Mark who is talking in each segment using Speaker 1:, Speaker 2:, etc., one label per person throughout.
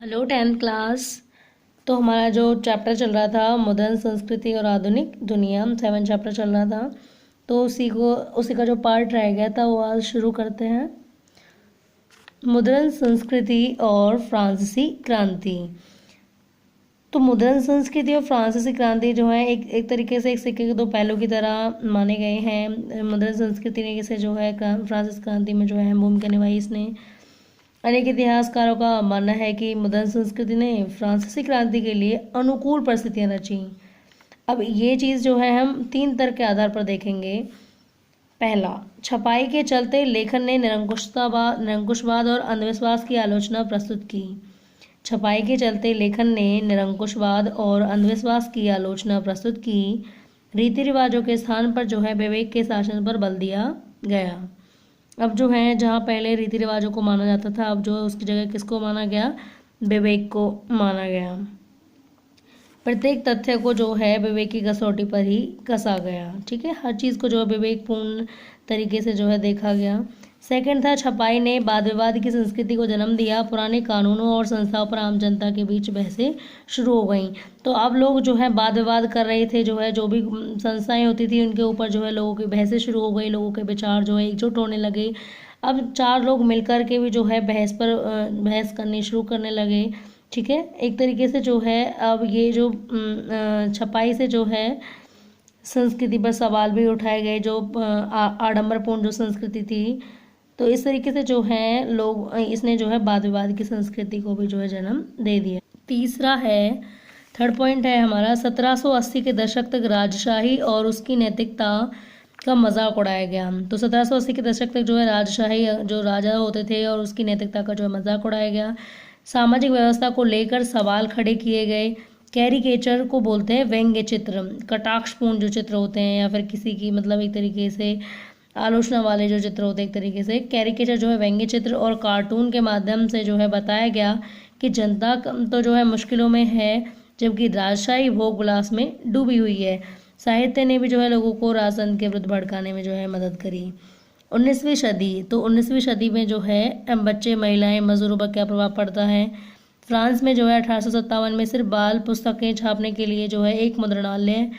Speaker 1: Hello 10th class. तो हमारा जो चैप्टर चल रहा था मॉडर्न संस्कृति और आधुनिक दुनिया 7 चैप्टर चल रहा था। तो उसी का जो पार्ट रह गया था वो आज शुरू करते हैं। मॉडर्न संस्कृति और फ्रांसीसी क्रांति। तो मॉडर्न संस्कृति और फ्रांसीसी क्रांति जो है एक तरीके से एक सिक्के के दो पहलू की तरह माने गए हैं। मॉडर्न संस्कृति ने इसे जो है फ्रांसीसी क्रांति में जो है भूमिका निभाई इसने। अनेक इतिहासकारों का मानना है कि मॉडर्न संस्कृति ने फ्रांसीसी क्रांति के लिए अनुकूल परिस्थितियां रची। अब ये चीज़ जो है हम 3 तर्क के आधार पर देखेंगे। पहला, छपाई के चलते लेखन ने निरंकुशवाद और अंधविश्वास की आलोचना प्रस्तुत की। छपाई के चलते लेखन ने निरंकुशवाद और अंधविश्वास की आलोचना प्रस्तुत की। रीति रिवाजों के स्थान पर जो है विवेक के शासन पर बल दिया गया। अब जो है जहाँ पहले रीति रिवाजों को माना जाता था, अब जो है उसकी जगह किसको माना गया? विवेक को माना गया। प्रत्येक तथ्य को जो है विवेक की कसौटी पर ही कसा गया। ठीक है, हर चीज़ को जो है विवेकपूर्ण तरीके से जो है देखा गया। सेकंड था, छपाई ने वाद विवाद की संस्कृति को जन्म दिया। पुराने कानूनों और संस्थाओं पर आम जनता के बीच बहसें शुरू हो गईं। तो अब लोग जो है वाद विवाद कर रहे थे, जो है जो भी संस्थाएं होती थी उनके ऊपर जो है लोगों की बहसें शुरू हो गई। लोगों के विचार जो है एकजुट होने लगे। अब 4 लोग मिलकर के भी जो है बहस करनी शुरू करने लगे। ठीक है, एक तरीके से जो है अब ये जो छपाई से जो है संस्कृति पर सवाल भी उठाए गए, जो आडंबरपूर्ण जो संस्कृति थी। तो इस तरीके से जो है लोग इसने जो है वाद विवाद की संस्कृति को भी जो है जन्म दे दिया। तीसरा है, थर्ड पॉइंट है हमारा, 1780 के दशक तक राजशाही और उसकी नैतिकता का मजाक उड़ाया गया। तो 1780 के दशक तक जो है राजशाही जो राजा होते थे और उसकी नैतिकता का जो है मजाक उड़ाया गया। सामाजिक व्यवस्था को लेकर सवाल खड़े किए गए। कैरिकेचर को बोलते हैं व्यंग्य चित्र, कटाक्षपूर्ण जो चित्र होते हैं या फिर किसी की मतलब एक तरीके से आलोचना वाले जो चित्र होते हैं। एक तरीके से कैरिकेचर जो है व्यंग्य चित्र और कार्टून के माध्यम से जो है बताया गया कि जनता तो जो है मुश्किलों में है, जबकि राजशाही भोग विलास में डूबी हुई है। साहित्य ने भी जो है लोगों को राजतंत्र के विरुद्ध भड़काने में जो है मदद करी। 19वीं सदी, तो 19वीं सदी में जो है बच्चे, महिलाएं, मजदूरों पर क्या प्रभाव पड़ता है। फ्रांस में जो है 1857 में सिर्फ बाल पुस्तकें छापने के लिए जो है एक मुद्रणालय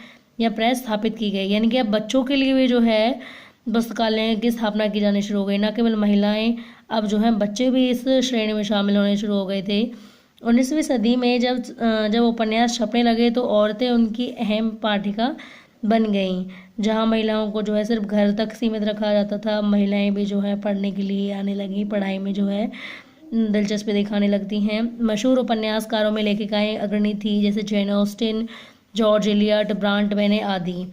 Speaker 1: या प्रेस स्थापित की गई। यानी कि अब बच्चों के लिए भी जो है पुस्तकालय की स्थापना की जानी शुरू हो गई। न केवल महिलाएं, अब जो है बच्चे भी इस श्रेणी में शामिल होने शुरू हो गए थे। 19वीं सदी में जब उपन्यास छपने लगे तो औरतें उनकी अहम पाठिका बन गईं। जहां महिलाओं को जो है सिर्फ घर तक सीमित रखा जाता था, महिलाएं भी जो है पढ़ने के लिए आने लगी, पढ़ाई में जो है दिलचस्पी दिखाने लगती हैं। मशहूर उपन्यासकारों में लेखिकाएं अग्रणी थी, जैसे Jane Austen, George Eliot, Bronte वेने आदि।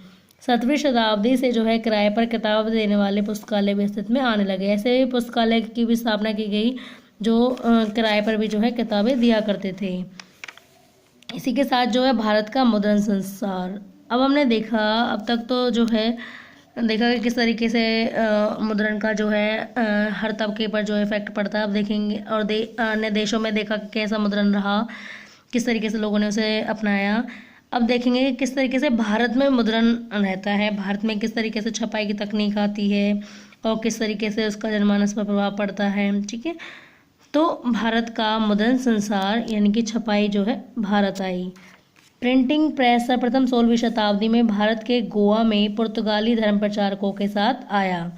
Speaker 1: 7वीं शताब्दी से जो है किराए पर किताब देने वाले पुस्तकालय भी अस्तित्व में आने लगे। ऐसे पुस्तकालय की भी स्थापना की गई जो किराए पर भी जो है किताबें दिया करते थे। इसी के साथ जो है भारत का मॉडर्न संसार। अब हमने देखा, अब तक तो जो है देखा कि किस तरीके से मुद्रण का जो है हर तबके पर जो इफेक्ट पड़ता है। अब देखेंगे और अन्य देशों में देखा कि कैसा मुद्रण रहा, किस तरीके से लोगों ने उसे अपनाया। अब देखेंगे कि किस तरीके से भारत में मुद्रण रहता है, भारत में किस तरीके से छपाई की तकनीक आती है और किस तरीके से उसका जनमानस पर प्रभाव पड़ता है। ठीक है, तो भारत का मॉडर्न संसार यानी कि छपाई जो है भारत आई। प्रिंटिंग प्रेस सर्वप्रथम 16वीं शताब्दी में भारत के गोवा में पुर्तगाली धर्म प्रचारकों के साथ आया।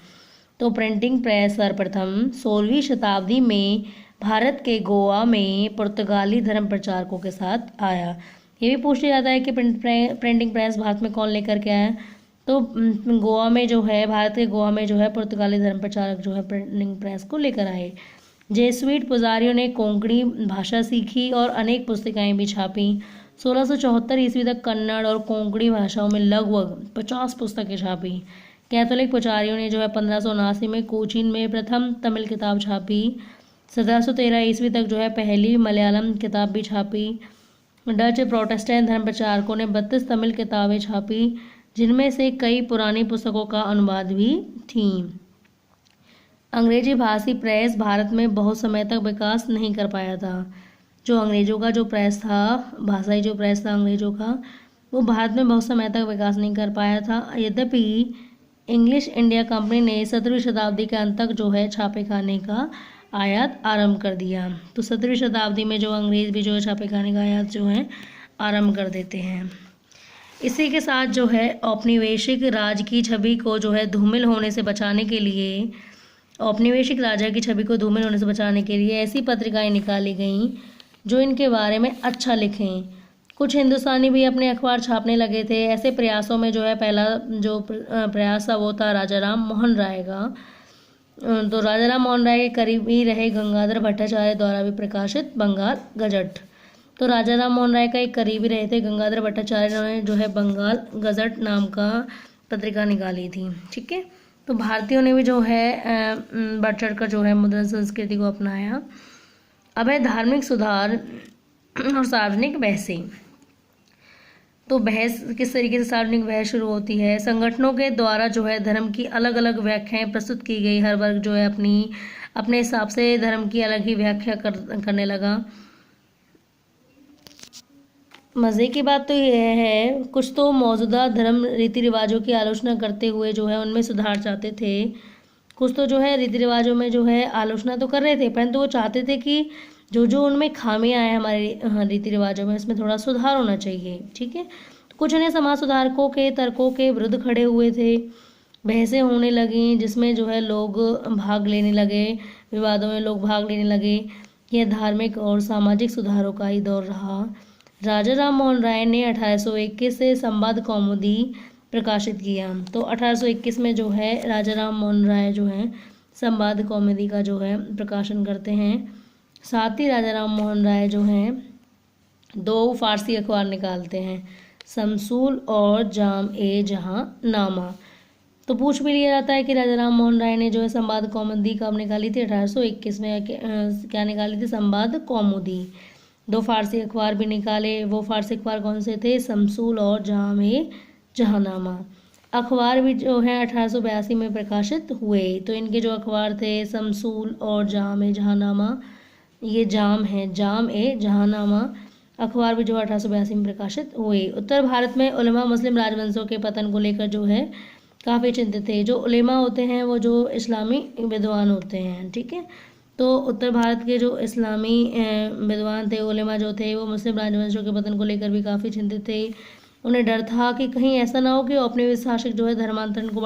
Speaker 1: तो प्रिंटिंग प्रेस सर्वप्रथम 16वीं शताब्दी में भारत के गोवा में पुर्तगाली धर्म प्रचारकों के साथ आया। ये भी पूछ लिया जाता है कि प्रिंटिंग प्रेस भारत में कौन लेकर के आया। तो गोवा में जो है, भारत के गोवा में जो है पुर्तगाली धर्म प्रचारक जो है प्रिंटिंग प्रेस को लेकर आए। जेसुइट पुजारियों ने कोंकणी भाषा सीखी और अनेक पुस्तिकाएं भी छापी। 1674 ईस्वी तक कन्नड़ और कोंकणी भाषाओं में लगभग 50 पुस्तकें छापी। कैथोलिक पुजारियों ने जो है 1579 में कोचीन में प्रथम तमिल किताब छापी। 1713 ईस्वी तक जो है पहली मलयालम किताब भी छापी। डच प्रोटेस्टेंट धर्म प्रचारकों ने 32 तमिल किताबें छापी, जिनमें से कई पुरानी पुस्तकों का अनुवाद भी थीं। अंग्रेजी भाषी प्रेस भारत में बहुत समय तक विकास नहीं कर पाया था। जो अंग्रेजों का जो प्रेस था, भाषाई जो प्रेस था अंग्रेजों का, वो भारत में बहुत समय तक विकास नहीं कर पाया था। यद्यपि इंग्लिश इंडिया कंपनी ने 17वीं शताब्दी के अंत तक जो है छापे खाने का आयात आरंभ कर दिया। तो 17वीं शताब्दी में जो अंग्रेज भी जो है छापे खाने का आयात जो है आरंभ कर देते हैं। इसी के साथ जो है औपनिवेशिक राज की छवि को जो है धूमिल होने से बचाने के लिए, औपनिवेशिक राजा की छवि को धूमिल होने से बचाने के लिए ऐसी पत्रिकाएं निकाली गईं जो इनके बारे में अच्छा लिखें। कुछ हिंदुस्तानी भी अपने अखबार छापने लगे थे। ऐसे प्रयासों में जो है पहला जो प्रयास था वो था राजा राम मोहन राय का। तो राजा राम मोहन राय के करीबी रहे गंगाधर भट्टाचार्य द्वारा भी प्रकाशित बंगाल गजट। तो राजा राम मोहन राय का एक करीबी रहे थे गंगाधर भट्टाचार्य ने जो है बंगाल गजट नाम का पत्रिका निकाली थी। ठीक है, तो भारतीयों ने भी जो है बढ़ चढ़ कर जो है मुद्रण संस्कृति को अपनाया। अब है धार्मिक सुधार और सार्वजनिक बहसें। तो बहस किस तरीके से सार्वजनिक बहस शुरू होती है। संगठनों के द्वारा जो है धर्म की अलग अलग व्याख्याएं प्रस्तुत की गई। हर वर्ग जो है अपने हिसाब से धर्म की अलग ही व्याख्या करने लगा। मज़े की बात तो यह है, कुछ तो मौजूदा धर्म रीति रिवाजों की आलोचना करते हुए जो है उनमें सुधार चाहते थे। कुछ तो जो है रीति रिवाजों में जो है आलोचना तो कर रहे थे, परंतु वो चाहते थे कि जो उनमें खामियां आए हमारे रीति रिवाजों में, उसमें थोड़ा सुधार होना चाहिए। ठीक है, तो कुछ ने समाज सुधारकों के तर्कों के विरुद्ध खड़े हुए थे। बहसें होने लगीं जिसमें जो है लोग भाग लेने लगे, विवादों में लोग भाग लेने लगे। यह धार्मिक और सामाजिक सुधारों का ही दौर रहा। राजा राम मोहन राय ने 1821 से संवाद कौमुदी प्रकाशित किया। तो 1821 में जो है राजा राम मोहन राय जो है संवाद कौमुदी का जो है प्रकाशन करते हैं। साथ ही राजा राम मोहन राय जो हैं 2 फारसी अखबार निकालते हैं, शमसूल और जाम ए जहां नामा। तो पूछ भी लिया जाता है कि राजा राम मोहन राय ने जो है संवाद कौमुदी कब निकाली थी। 1821 में क्या निकाली थी? संवाद कौमुदी। 2 फारसी अखबार भी निकाले। वो फारसी अखबार कौन से थे? शमसूल और जाम ए जहांनामा। अखबार भी जो है 1882 में प्रकाशित हुए। तो इनके जो अखबार थे शमसूल और जाम ए जहांनामा, ये जाम है, जाम ए जहांनामा अखबार भी जो 1882 में प्रकाशित हुए। उत्तर भारत में उलेमा मुस्लिम राजवंशों के पतन को लेकर जो है काफ़ी चिंतित थे। जो उलेमा होते हैं वो जो इस्लामी विद्वान होते हैं। ठीक है, तो उत्तर भारत के जो इस्लामी विद्वान थे, उलेमा जो थे, वो मुस्लिम राजवंशों के पतन को लेकर भी काफ़ी चिंतित थे। उन्हें डर था कि कहीं ऐसा ना हो कि अपने शासक जो है धर्मांतरण को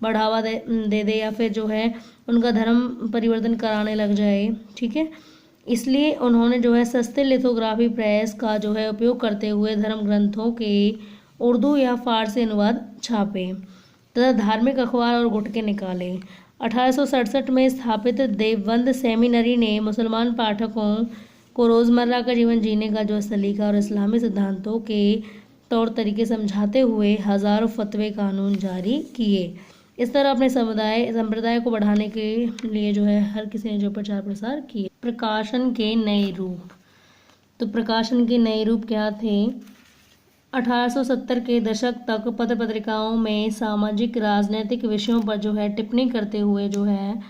Speaker 1: बढ़ावा दे या फिर जो है उनका धर्म परिवर्तन कराने लग जाए। ठीक है, इसलिए उन्होंने जो है सस्ते लिथोग्राफी प्रेस का जो है उपयोग करते हुए धर्म ग्रंथों के उर्दू या फारसी अनुवाद छापे तथा धार्मिक अखबार और गुटके निकाले। 1867 में स्थापित देवबंद सेमिनरी ने मुसलमान पाठकों को रोज़मर्रा का जीवन जीने का जो सलीका और इस्लामी सिद्धांतों के तौर तरीके समझाते हुए हज़ारों फतवे कानून जारी किए। इस तरह अपने संप्रदाय को बढ़ाने के लिए जो है हर किसी ने जो प्रचार प्रसार किए। प्रकाशन के नए रूप। तो प्रकाशन के नए रूप क्या थे? 1870 के दशक तक पत्र पत्रिकाओं में सामाजिक राजनैतिक विषयों पर जो है टिप्पणी करते हुए जो है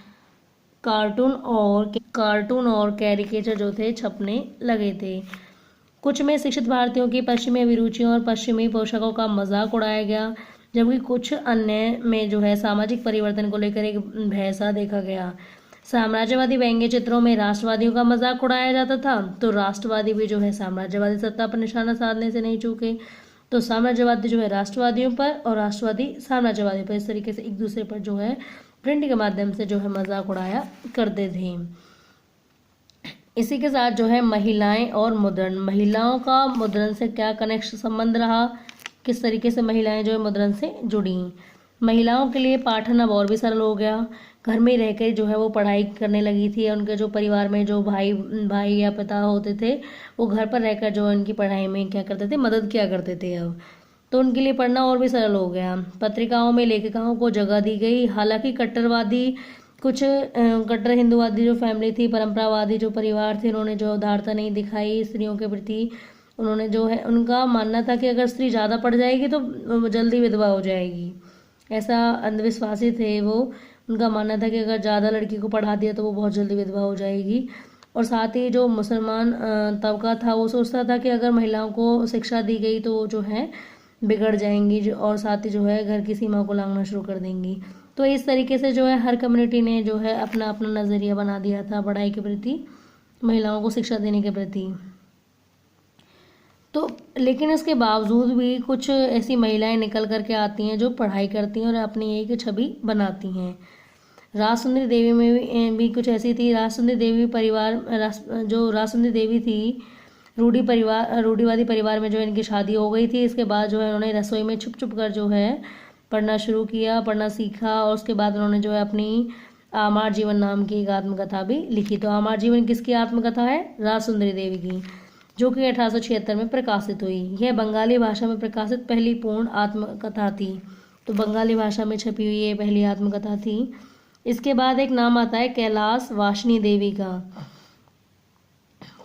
Speaker 1: कार्टून और कैरिकेचर जो थे छपने लगे थे। कुछ में शिक्षित भारतीयों की पश्चिमी अभिरुचियों और पश्चिमी पोशाकों का मजाक उड़ाया गया, जबकि कुछ अन्य में जो है सामाजिक परिवर्तन को लेकर एक भैंसा देखा गया। साम्राज्यवादी व्यंग्य चित्रों में राष्ट्रवादियों का मजाक उड़ाया जाता था, तो राष्ट्रवादी भी जो है साम्राज्यवादी सत्ता पर निशाना साधने से नहीं चूके। तो साम्राज्यवादी जो है राष्ट्रवादियों पर और राष्ट्रवादी साम्राज्यवादियों पर इस तरीके से एक दूसरे पर जो है प्रिंट के माध्यम से जो है मजाक उड़ाया करते थे। इसी के साथ जो है महिलाएं और मुद्रण। महिलाओं का मुद्रण से क्या कनेक्शन संबंध रहा, किस तरीके से महिलाएं जो है मुद्रण से जुड़ी। महिलाओं के लिए पाठन अब और भी सरल हो गया। घर में रहकर जो है वो पढ़ाई करने लगी थी। उनके जो परिवार में जो भाई या पिता होते थे वो घर पर रहकर जो उनकी पढ़ाई में क्या करते थे, मदद किया करते थे। अब तो उनके लिए पढ़ना और भी सरल हो गया। पत्रिकाओं में लेखिकाओं को जगह दी गई। हालांकि कुछ कट्टर हिंदुवादी जो फैमिली थी, परंपरावादी जो परिवार थे, उन्होंने जो उदारता नहीं दिखाई स्त्रियों के प्रति। उन्होंने जो है उनका मानना था कि अगर स्त्री ज़्यादा पढ़ जाएगी तो जल्दी विधवा हो जाएगी। ऐसा अंधविश्वासी थे वो। उनका मानना था कि अगर ज़्यादा लड़की को पढ़ा दिया तो वो बहुत जल्दी विधवा हो जाएगी। और साथ ही जो मुसलमान तबका था वो सोचता था कि अगर महिलाओं को शिक्षा दी गई तो वो जो है बिगड़ जाएंगी और साथ ही जो है घर की सीमा को लांघना शुरू कर देंगी। तो इस तरीके से जो है हर कम्युनिटी ने जो है अपना अपना नज़रिया बना दिया था पढ़ाई के प्रति, महिलाओं को शिक्षा देने के प्रति। तो लेकिन इसके बावजूद भी कुछ ऐसी महिलाएं निकल करके आती हैं जो पढ़ाई करती हैं और अपनी एक छवि बनाती हैं। राजसुंदरी देवी में भी कुछ ऐसी थी। राजसुंदरी देवी जो राजसुंदरी देवी थी, रूढ़िवादी परिवार में जो इनकी शादी हो गई थी। इसके बाद जो है उन्होंने रसोई में छुप छुप कर जो है पढ़ना शुरू किया, पढ़ना सीखा, और उसके बाद उन्होंने जो है अपनी आमार जीवन नाम की एक आत्मकथा भी लिखी। तो आमार जीवन किसकी आत्मकथा है? राजसुंदरी देवी की, जो कि 1876 में प्रकाशित हुई। यह बंगाली भाषा में प्रकाशित पहली पूर्ण आत्मकथा थी। तो बंगाली भाषा में छपी हुई ये पहली आत्मकथा थी। इसके बाद एक नाम आता है कैलाश वासनी देवी का।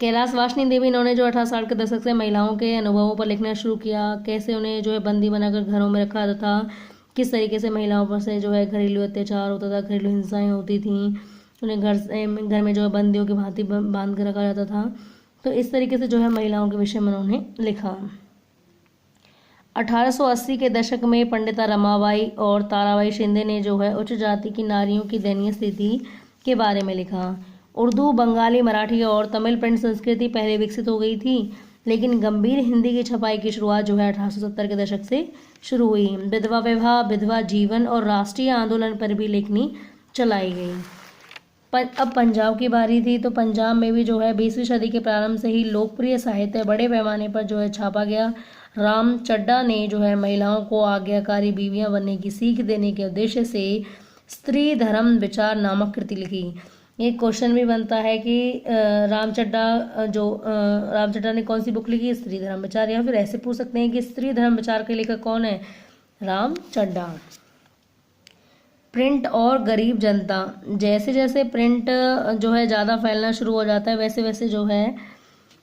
Speaker 1: कैलाश वासनी देवी, इन्होंने जो 1860 के दशक से महिलाओं के अनुभवों पर लिखना शुरू किया, कैसे उन्हें जो है बंदी बनाकर घरों में रखा जाता था, किस तरीके से महिलाओं पर से जो है घरेलू अत्याचार होता था, घरेलू हिंसाएं होती थीं, उन्हें घर में जो है बंदियों की भांति बांध कर रखा जाता था। तो इस तरीके से जो है महिलाओं के विषय में उन्होंने लिखा। 1880 के दशक में पंडिता रमाबाई और ताराबाई शिंदे ने जो है उच्च जाति की नारियों की दयनीय स्थिति के बारे में लिखा। उर्दू, बंगाली, मराठी और तमिल प्रिंट संस्कृति पहले विकसित हो गई थी, लेकिन गंभीर हिंदी की छपाई की शुरुआत जो है 1870 के दशक से शुरू हुई। विधवा विवाह, विधवा जीवन और राष्ट्रीय आंदोलन पर भी लेखनी चलाई गई। अब पंजाब की बारी थी। तो पंजाब में भी जो है 20वीं सदी के प्रारंभ से ही लोकप्रिय साहित्य बड़े पैमाने पर जो है छापा गया। राम चड्ढा ने जो है महिलाओं को आज्ञाकारी बीवियां बनने की सीख देने के उद्देश्य से स्त्री धर्म विचार नामक कृति लिखी। एक क्वेश्चन भी बनता है कि राम चड्ढा ने कौन सी बुक लिखी? स्त्री धर्म विचार। या फिर ऐसे पूछ सकते हैं कि स्त्री धर्म विचार के लेखक कौन है? राम चड्ढा। प्रिंट और गरीब जनता, जैसे जैसे प्रिंट जो है ज़्यादा फैलना शुरू हो जाता है, वैसे वैसे जो है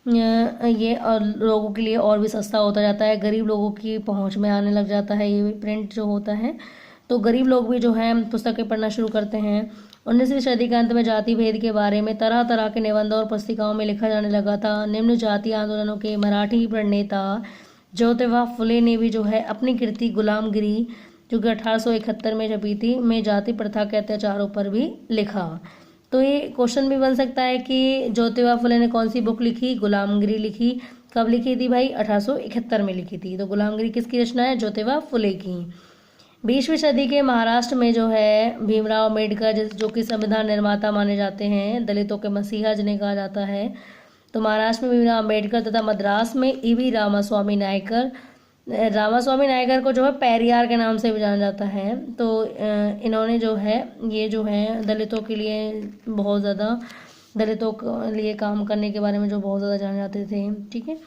Speaker 1: ये लोगों के लिए और भी सस्ता होता जाता है, गरीब लोगों की पहुंच में आने लग जाता है ये प्रिंट जो होता है। तो गरीब लोग भी जो है पुस्तकें पढ़ना शुरू करते हैं। 19वीं सदी के अंत में जाति भेद के बारे में तरह तरह के निबंध और पुस्तिकाओं में लिखा जाने लगा था। निम्न जाति आंदोलनों के मराठी प्रणेता ज्योतिबा फुले ने भी जो है अपनी कृति गुलामगिरी, जो कि 1871 में छपी थी, में जाति प्रथा के अत्याचारों पर भी लिखा। तो ये क्वेश्चन भी बन सकता है कि ज्योतिबा फुले ने कौन सी बुक लिखी? गुलामगिरी लिखी। कब लिखी थी भाई? 1871 में लिखी थी। तो गुलामगिरी किसकी रचना है? ज्योतिबा फुले की। 20वीं सदी के महाराष्ट्र में जो है भीमराव अम्बेडकर, जो कि संविधान निर्माता माने जाते हैं, दलितों के मसीहा जिन्हें कहा जाता है, तो महाराष्ट्र में भीमराव अम्बेडकर तथा मद्रास में ईवी रामास्वामी नायकर को जो है पेरियार के नाम से भी जाना जाता है। तो इन्होंने जो है ये जो है दलितों के लिए बहुत ज़्यादा, दलितों के लिए काम करने के बारे में जो बहुत ज़्यादा जाने जाते थे। ठीक है।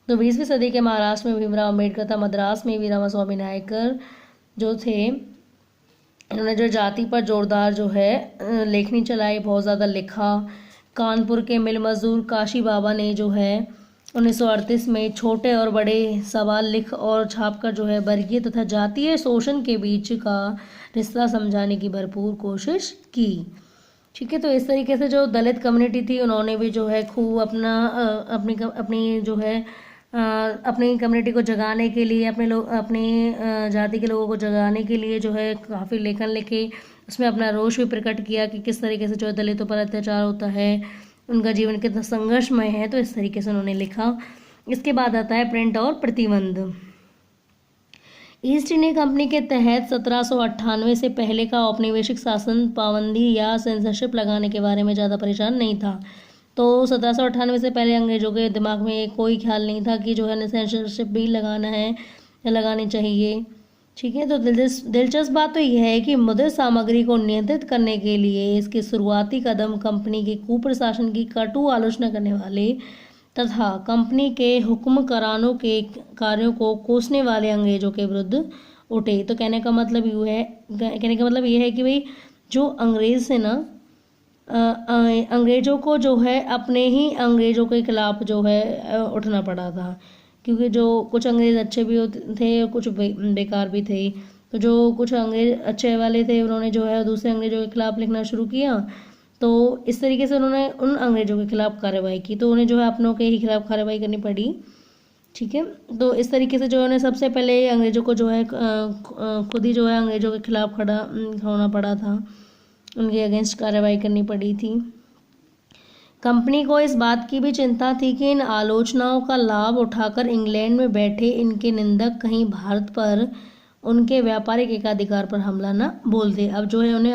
Speaker 1: तो 20वीं सदी के महाराष्ट्र में भीमराव अम्बेडकर था, मद्रास में वी रामास्वामी नायकर जो थे, इन्होंने जो जाति पर जोरदार जो है लेखनी चलाई, बहुत ज़्यादा लिखा। कानपुर के मिल मजदूर काशी बाबा ने जो है 1938 में छोटे और बड़े सवाल लिख और छापकर जो है वर्गीय तथा जातीय शोषण के बीच का रिश्ता समझाने की भरपूर कोशिश की। ठीक है। तो इस तरीके से जो दलित कम्युनिटी थी, उन्होंने भी जो है खूब अपनी जो है अपनी कम्युनिटी को जगाने के लिए, अपनी जाति के लोगों को जगाने के लिए जो है काफ़ी लेखन लिखे। उसमें अपना रोष भी प्रकट किया कि किस तरीके से जो है दलितों पर अत्याचार होता है, उनका जीवन कितना संघर्षमय है। तो इस तरीके से उन्होंने लिखा। इसके बाद आता है प्रिंट और प्रतिबंध। ईस्ट इंडिया कंपनी के तहत 1798 से पहले का औपनिवेशिक शासन पाबंदी या सेंसरशिप लगाने के बारे में ज़्यादा परेशान नहीं था। तो 1798 से पहले अंग्रेजों के दिमाग में कोई ख्याल नहीं था कि जो है सेंसरशिप भी लगाना है या लगानी चाहिए। ठीक है। तो दिलचस्प बात तो यह है कि मुद्रित सामग्री को नियंत्रित करने के लिए इसके शुरुआती कदम कंपनी के कुप्रशासन की कटु आलोचना करने वाले तथा कंपनी के हुक्मरानों के कार्यों को कोसने वाले अंग्रेजों के विरुद्ध उठे। तो कहने का मतलब ये है कि भाई जो अंग्रेज थे ना, अंग्रेजों को जो है अपने ही अंग्रेजों के खिलाफ जो है उठना पड़ा था, क्योंकि जो कुछ अंग्रेज अच्छे भी होते थे और कुछ बेकार भी थे। तो जो कुछ अंग्रेज अच्छे वाले थे, उन्होंने जो है दूसरे अंग्रेजों के खिलाफ लिखना शुरू किया। तो इस तरीके से उन्होंने उन अंग्रेजों के खिलाफ कार्रवाई की, तो उन्हें जो है अपनों के ही खिलाफ कार्रवाई करनी पड़ी। ठीक है। तो इस तरीके से जो है उन्हें सबसे पहले अंग्रेज़ों को जो है खुद ही जो है अंग्रेज़ों के खिलाफ खड़ा होना पड़ा था, उनके अगेंस्ट कार्रवाई करनी पड़ी थी। कंपनी को इस बात की भी चिंता थी कि इन आलोचनाओं का लाभ उठाकर इंग्लैंड में बैठे इनके निंदक कहीं भारत पर उनके व्यापारिक एकाधिकार पर हमला न बोल दे। अब जो है उन्हें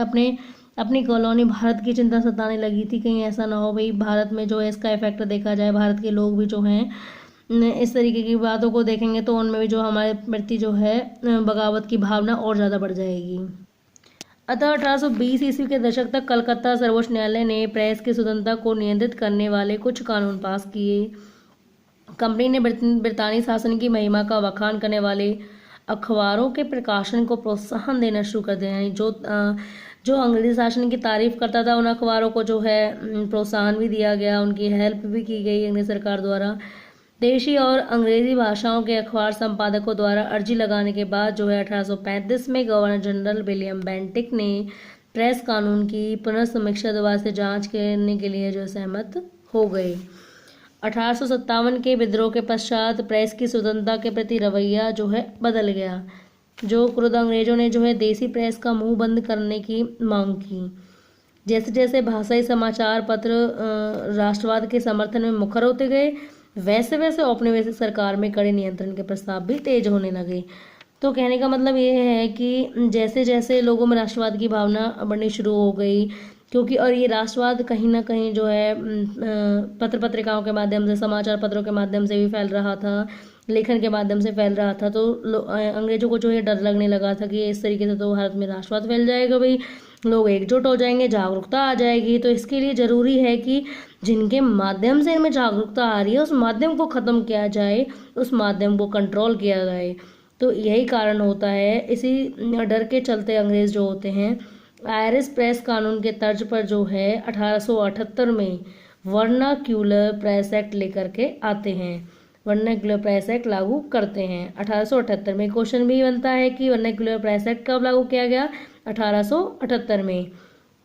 Speaker 1: अपनी कॉलोनी भारत की चिंता सताने लगी थी, कहीं ऐसा ना हो भाई भारत में जो है इसका इफेक्ट देखा जाए, भारत के लोग भी जो हैं इस तरीके की बातों को देखेंगे तो उनमें भी जो हमारे प्रति जो है बगावत की भावना और ज़्यादा बढ़ जाएगी। अतः 1820 ईस्वी के दशक तक कलकत्ता सर्वोच्च न्यायालय ने प्रेस की स्वतंत्रता को नियंत्रित करने वाले कुछ कानून पास किए। कंपनी ने ब्रितानी शासन की महिमा का बखान करने वाले अखबारों के प्रकाशन को प्रोत्साहन देना शुरू कर दिया। यानी जो अंग्रेजी शासन की तारीफ करता था उन अखबारों को जो है प्रोत्साहन भी दिया गया, उनकी हेल्प भी की गई अंग्रेज सरकार द्वारा। देशी और अंग्रेजी भाषाओं के अखबार संपादकों द्वारा अर्जी लगाने के बाद जो है 1835 में गवर्नर जनरल विलियम बेंटिक ने प्रेस कानून की पुनर्समीक्षा दोबारा से जांच करने के लिए जो सहमत हो गए। 1857 के विद्रोह के पश्चात प्रेस की स्वतंत्रता के प्रति रवैया जो है बदल गया। जो क्रुद्ध अंग्रेजों ने जो है देसी प्रेस का मुंह बंद करने की मांग की। जैसे जैसे भाषाई समाचार पत्र राष्ट्रवाद के समर्थन में मुखर होते गए, वैसे वैसे औपनिवेशिक सरकार में कड़े नियंत्रण के प्रस्ताव भी तेज होने लगे। तो कहने का मतलब ये है कि जैसे जैसे लोगों में राष्ट्रवाद की भावना बढ़नी शुरू हो गई, क्योंकि और ये राष्ट्रवाद कहीं ना कहीं जो है पत्र पत्रिकाओं के माध्यम से, समाचार पत्रों के माध्यम से भी फैल रहा था, लेखन के माध्यम से फैल रहा था। तो अंग्रेजों को जो है डर लगने लगा था कि इस तरीके से तो भारत में राष्ट्रवाद फैल जाएगा, भाई लोग एकजुट हो जाएंगे, जागरूकता आ जाएगी। तो इसके लिए ज़रूरी है कि जिनके माध्यम से इनमें जागरूकता आ रही है उस माध्यम को ख़त्म किया जाए, उस माध्यम को कंट्रोल किया जाए। तो यही कारण होता है। इसी डर के चलते अंग्रेज़ जो होते हैं आयरिश प्रेस कानून के तर्ज पर जो है 1878 में वर्नाक्यूलर प्रेस एक्ट लेकर के आते हैं, वर्नाक्यूलर प्रेस एक्ट लागू करते हैं 1878 में। क्वेश्चन भी बनता है कि वर्नाक्यूलर प्रेस एक्ट कब लागू किया गया? 1878 में।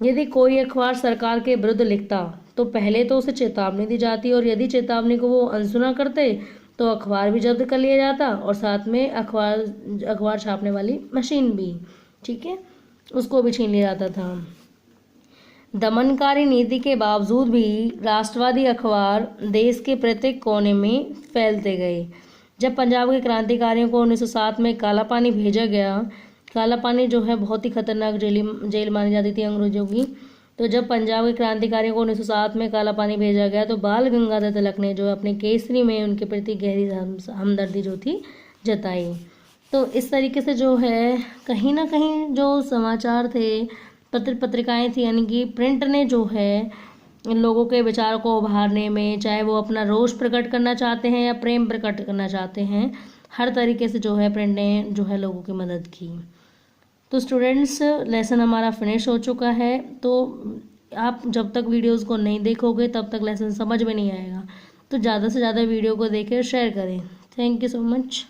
Speaker 1: यदि कोई अखबार सरकार के विरुद्ध लिखता तो पहले तो उसे चेतावनी दी जाती, और यदि चेतावनी को वो अनसुना करते तो अखबार भी जब्त कर लिया जाता और साथ में अखबार छापने वाली मशीन भी, ठीक है, उसको भी छीन लिया जाता था। दमनकारी नीति के बावजूद भी राष्ट्रवादी अखबार देश के प्रत्येक कोने में फैलते गए। जब पंजाब के क्रांतिकारियों को 1907 में काला पानी भेजा गया, काला पानी जो है बहुत ही खतरनाक जेल मानी जाती थी अंग्रेजों की। तो जब पंजाब के क्रांतिकारियों को 1907 में काला पानी भेजा गया तो बाल गंगाधर तिलक ने जो अपने केसरी में उनके प्रति गहरी हमदर्दी जो थी जताई। तो इस तरीके से जो है कहीं ना कहीं जो समाचार थे, पत्र पत्रिकाएं थी, यानी कि प्रिंट ने जो है इन लोगों के विचारों को उभारने में, चाहे वो अपना रोष प्रकट करना चाहते हैं या प्रेम प्रकट करना चाहते हैं, हर तरीके से जो है प्रिंट ने जो है लोगों की मदद की। तो स्टूडेंट्स लेसन हमारा फिनिश हो चुका है। तो आप जब तक वीडियोस को नहीं देखोगे तब तक लेसन समझ में नहीं आएगा। तो ज़्यादा से ज़्यादा वीडियो को देखें, शेयर करें। Thank you so much.